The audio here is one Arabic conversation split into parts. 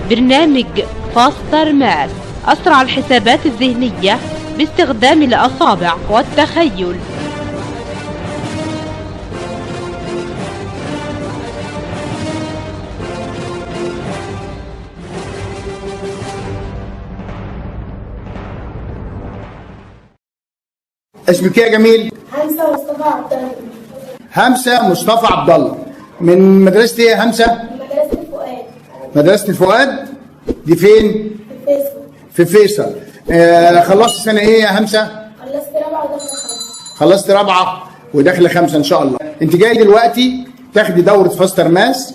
برنامج فاستر ماث، أسرع الحسابات الذهنية باستخدام الأصابع والتخيل. اسمك ايه يا جميل؟ همسة مصطفى عبد الله. همسة مصطفى عبد الله. من مدرسة ايه يا همسة؟ مدرسة الفؤاد. مدرسة الفؤاد؟ دي فين؟ في فيصل. في فيصل. خلصت سنة ايه يا همسة؟ خلصت رابعة وداخلة خمسة. خلصت رابعة وداخلة خمسة ان شاء الله. انت جاي دلوقتي تاخدي دورة فاستر ماث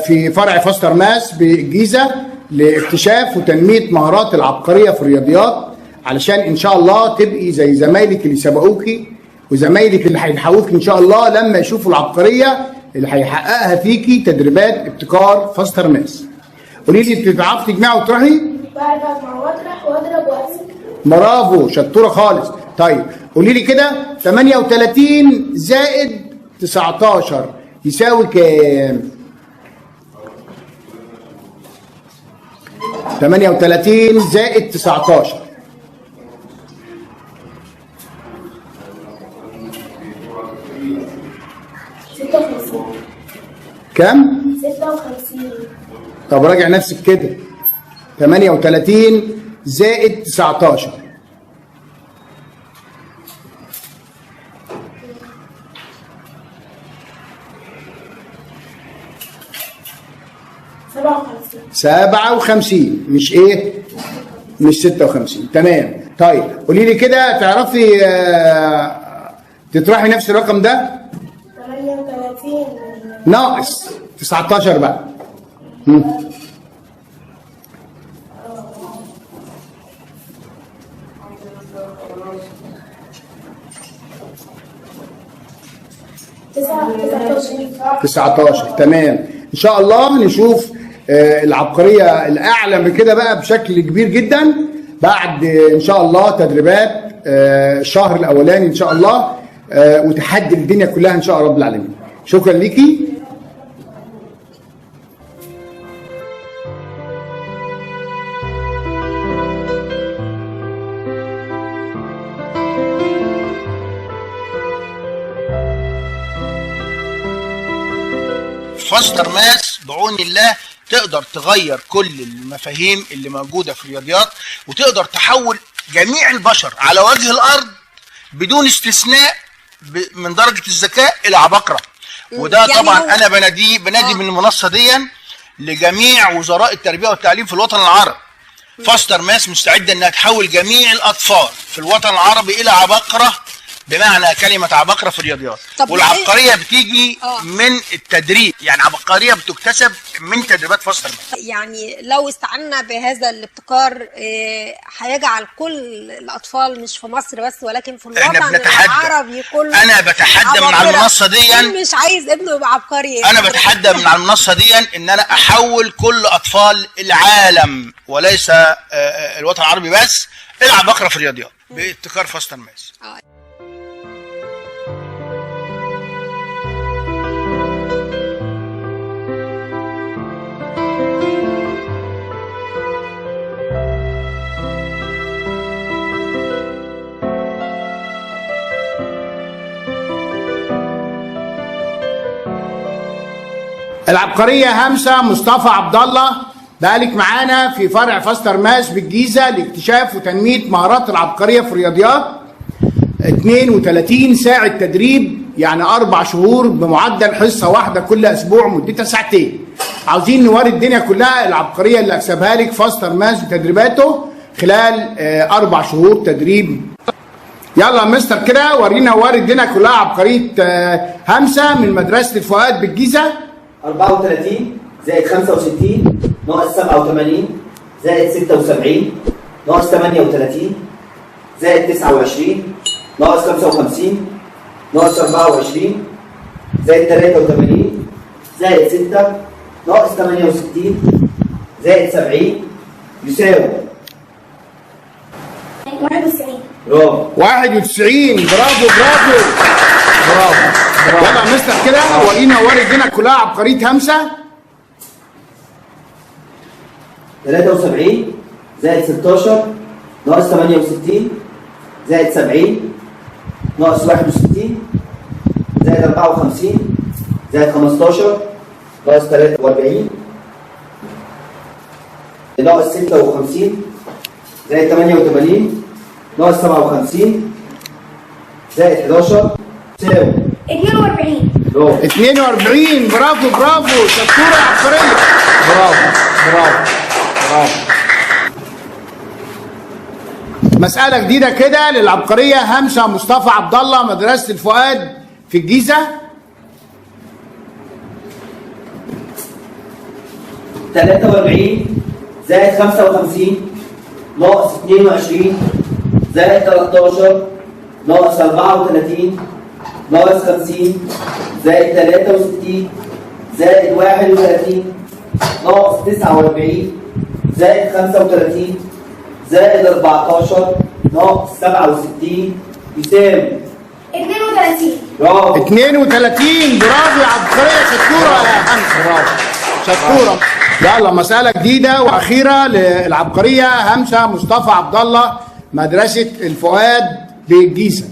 في فرع فاستر ماث بالجيزة لاكتشاف وتنمية مهارات العبقرية في الرياضيات، علشان ان شاء الله تبقي زي زمايلك اللي سبقوكي وزمايلك اللي هيلحقوكي ان شاء الله لما يشوفوا العبقريه اللي هيحققها فيكي تدريبات ابتكار فاستر ماث. قولي لي، بتعرفي تجمعي وتطرحي؟ بعرف أجمع وأطرح وأضرب وأقسم. برافو، شطوره خالص. طيب قولي لي كده، 38 زائد 19 يساوي كام؟ 38 زائد 19 56. كام؟ 56. طب راجع نفسك كده، 38 زائد 19 57. مش ايه؟ مش 56. تمام. طيب قولي لي كده، تعرفي تطرحي نفس الرقم ده؟ 38 ناقص 19 بقى. 19. تمام. ان شاء الله نشوف العبقريه الاعلى من كده بقى بشكل كبير جدا بعد ان شاء الله تدريبات الشهر الاولاني ان شاء الله، وتحدي الدنيا كلها ان شاء الله رب العالمين. شكرا ليكي. فاستر ماث بعون الله تقدر تغير كل المفاهيم اللي موجودة في الرياضيات، وتقدر تحول جميع البشر على وجه الأرض بدون استثناء من درجة الذكاء إلى عباقرة. وده يعني طبعا أنا بنادي من المنصة دي لجميع وزراء التربية والتعليم في الوطن العربي. فاستر ماث مستعدة أنها تحول جميع الأطفال في الوطن العربي إلى عباقرة بمعنى كلمة عباقرة في الرياضيات. والعبقرية بتيجي من التدريب، يعني عبقرية بتكتسب من تدريبات فاستر ماث. يعني لو استعنا بهذا الابتكار هيجعل كل الأطفال مش في مصر بس ولكن في الوطن العربي كله. أنا بتحدى من على المنصة دي، مش عايز ابنه يبقى عبقري. أنا بتحدى من على المنصة دي إن أنا أحول كل أطفال العالم وليس الوطن العربي بس إلى عباقرة في الرياضيات بابتكار فاستر ماث. العبقرية همسة مصطفى عبد الله، بقالك معانا في فرع فاستر ماث بالجيزة لاكتشاف وتنمية مهارات العبقرية في الرياضيات. 32 ساعة تدريب، يعني 4 شهور بمعدل حصة واحدة كل أسبوع مدتها ساعتين. عاوزين نوري الدنيا كلها العبقرية اللي أكسبها لك فاستر ماث بتدريباته خلال 4 شهور تدريب. يلا يا مستر كده ورينا وري الدنيا كلها عبقرية همسة من مدرسة الفؤاد بالجيزة. 34 زائد 65 ناقص 87 زائد 76 ناقص 38 زائد 29 ناقص 55 ناقص 24 زائد 83 زائد 6 ناقص 68 زائد 70 يساوي 91. برافو. 91. برافو برافو برافو. يلا يا مستر كده ورينا وري الدنيا كلها عبقرية همسة. 73 زائد 16 ناقص 68 زائد 70 ناقص 61 زائد 54 زائد 15 ناقص 43 ناقص 56 زائد 88 ناقص 57 زائد 11 تساوي 42. 42. برافو برافو، شطوره عبقريه. برافو برافو برافو. مسألة جديدة كده للعبقرية همسة مصطفى عبد الله، مدرسة الفؤاد في الجيزة. 43 زائد 55 ناقص 22 زائد 13 ناقص 34 ناقص 50 زائد 63 زائد 31 ناقص 49 زائد 35 زائد 14 ناقص 67 يساوي 32. برافو. 32. برافو يا عبقرية، شطورة يا همسة، برافو شطورة. يلا مسألة جديدة وأخيرة للعبقرية همسة مصطفى عبد الله، مدرسة الفؤاد بالجيزة.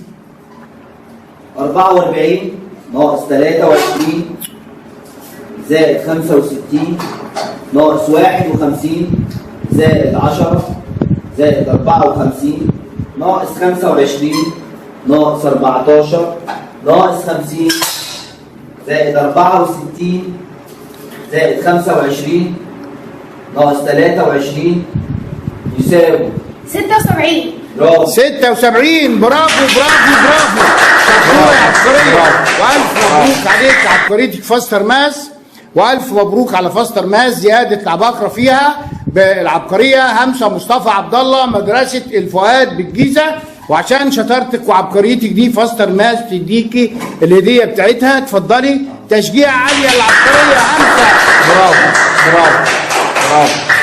44 ناقص 23 زائد 65 ناقص 51 زائد 10 زائد 54 ناقص 25 ناقص 14 ناقص 50 زائد 64 زائد 25 ناقص 23 يساوي 76. برافو. 76. برافو برافو برافو، شطورة يا عبقرية. وألف مبروك عليك عبقريتك فاستر ماس، وألف مبروك على فاستر ماس زيادة العباقرة فيها بالعبقرية همسة مصطفى عبد الله، مدرسة الفؤاد بالجيزة. وعشان شطارتك وعبقريتك دي فاستر ماس تديكي الهدية بتاعتها. اتفضلي، تشجيع عالية للعبقرية همسة. برافو برافو برافو.